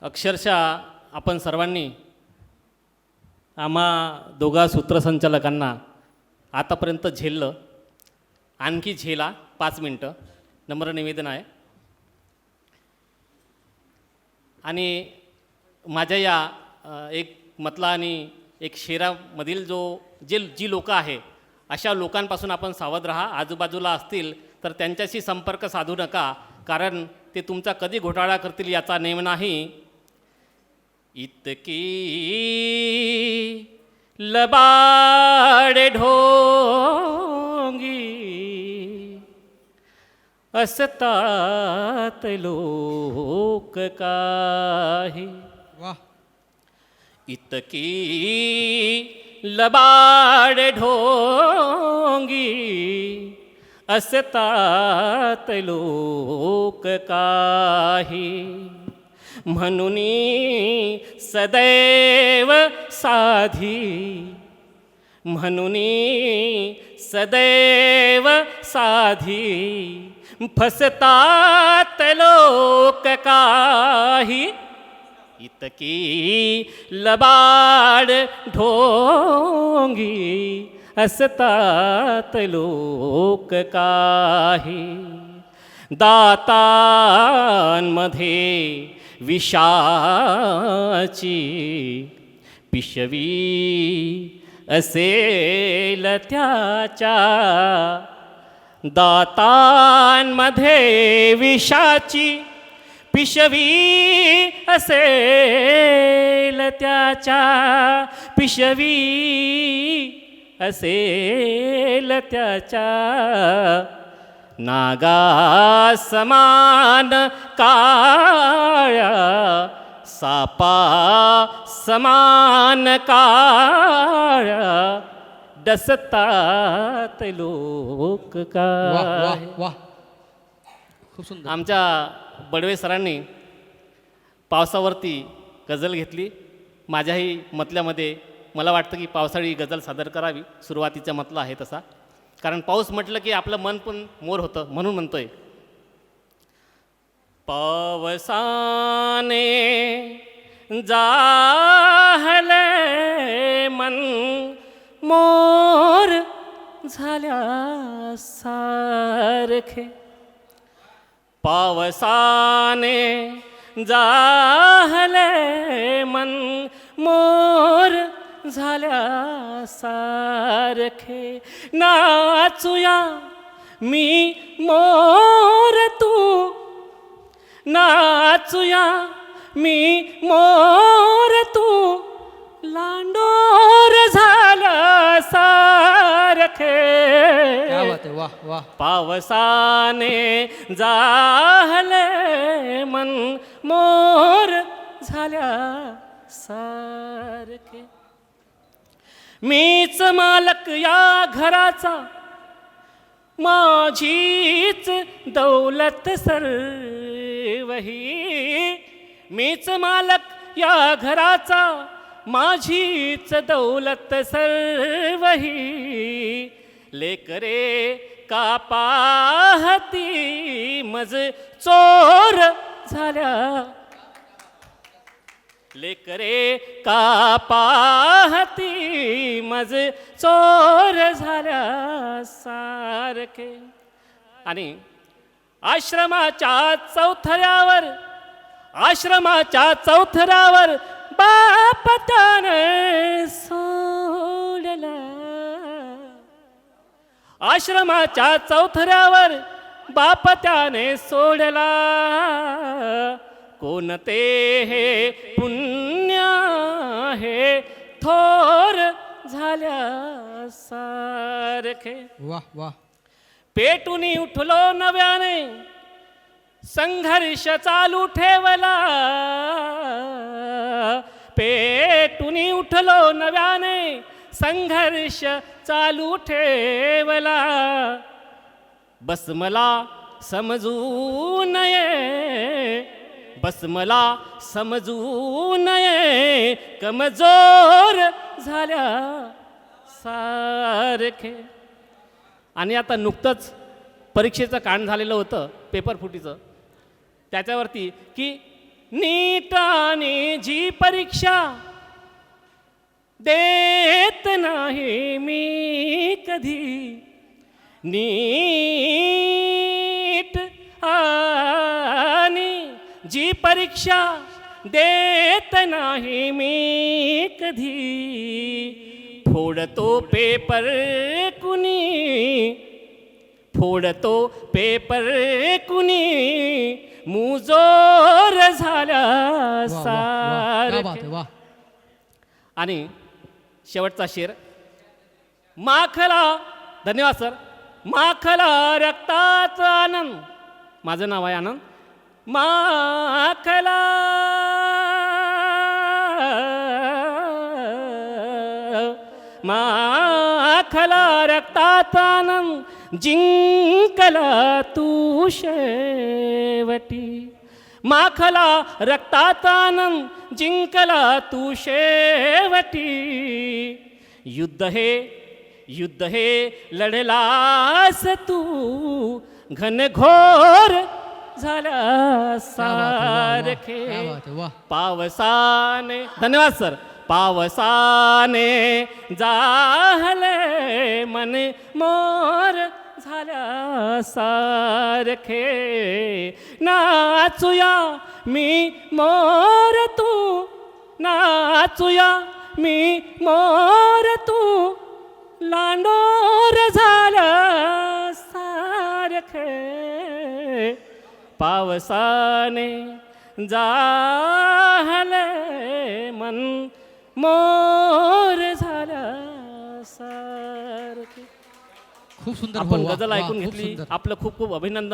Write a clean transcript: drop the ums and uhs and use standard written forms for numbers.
अक्षरशः आपण सर्वांनी आम्हा दोघा सूत्रसंचालकांना आतापर्यंत झेललं, आणखी झेला 5 मिनटं नम्र निवेदन आहे. आणि माझ्या या एक मतला आणि एक शेरामधील जी लोकं आहे अशा लोकांपासून आपण सावध राहा. आजूबाजूला असतील तर त्यांच्याशी संपर्क साधू नका, कारण ते तुमचा कधी घोटाळा करतील याचा नेम नाही. इतकी लबाड ढोंगी असतात लोक काही. वाह. इतकी लबाड ढोंगी असतात लोक काही. म्हणून सदैव साधी, म्हणून सदैव साधी फसतात लोक काही. इतकी लबाड ढोंगी असतात लोक काही. दातांमध्ये विषाची पिशवी असेल त्याच्या. दातांमध्ये विषाची पिशवी असेल त्याच्या. पिशवी असेल त्याच्या. नागा समान काळ्या सापा समान काळ्या डसतात लोक वाह काय. वाह वाह. खूप सुंदर. आमच्या बडवे सरांनी पावसावरती गझल घेतली. माझ्याही मतल्यामध्ये मला वाटतं की पावसाळी गझल सादर करावी. सुरुवातीचा मतला आहे तसा, कारण पाऊस म्हटलं की आपलं मन पण मोर होतं, म्हणून म्हणतोय. पावसाने जाहले मन मोर झाल्यासारखे. पावसाने जाहले मन मोर झाल्यासारखे. नाचूया मी मोर तू, नाचूया मी मोर तू लांडोर झाल्यासारखे. क्या बात है. वाह वाह. पावसाने जाहले मन मोर झाल्यासारखे. मीच मालक या घराचा, माझीच दौलत सर्वही. मीच मालक या घराचा, माझीच दौलत सर्वही. लेकरे का पाहती मज चोर झाल्या. लेकरे का पाहती मज चोर झाल्यासारखे. आणि आश्रमाच्या चौथऱ्यावर, आश्रमाच्या चौथऱ्यावर बाप त्याने सोडला. आश्रमाच्या चौथऱ्यावर बाप त्याने सोडला. कोणते हे पुण्य हे थोर झाल्यासारखे. वाह वाह. पेटूनी उठलो नव्याने, संघर्ष चालू ठेवला. पेटूनी उठलो नव्याने, संघर्ष चालू ठेवला. बस मला समजू नये, बस मला समजू नये कमजोर झाल्या सारखे. आणि आता नुकतंच परीक्षेचं कांड झालेलं होतं, पेपर फुटीचं. त्याच्यावरती की नीटाने जी परीक्षा देत नाही मी कधी, नीट आणि जी परीक्षा देत नाही मी कधी, फोडतो पेपर कुणी, फोडतो पेपर कुणी, मुजोर झाला वाह वाह वाह क्या बात सारखे. है वाह. आणि शेवटचा शेर. माखला, धन्यवाद सर. माखला रक्ताचा आनंद, माझं नाव आहे आनंद. माखला माखला रक्ताचा आनंद, जिंकला तू शेवटी. माखला रक्ताचा आनंद, जिंकला तू शेवटी. युद्ध हे लढलास तू, घनघोर झाला क्या बात सारखे. है वाह. पावसाने, धन्यवाद सर. पावसाने जाहले मन मोर झाल्या सारखे. नाचूया मी मोर तू, नाचूया मी मोर तू, लांडोर झाल्या सारखे. पावसाने जाहले मन मोर झाल्या सारखे. खूप सुंदर आपण भाऊ, वाह, गझल वाह, ऐकून खूप घेतली. सुंदर. आपलं खूप खूप अभिनंदन.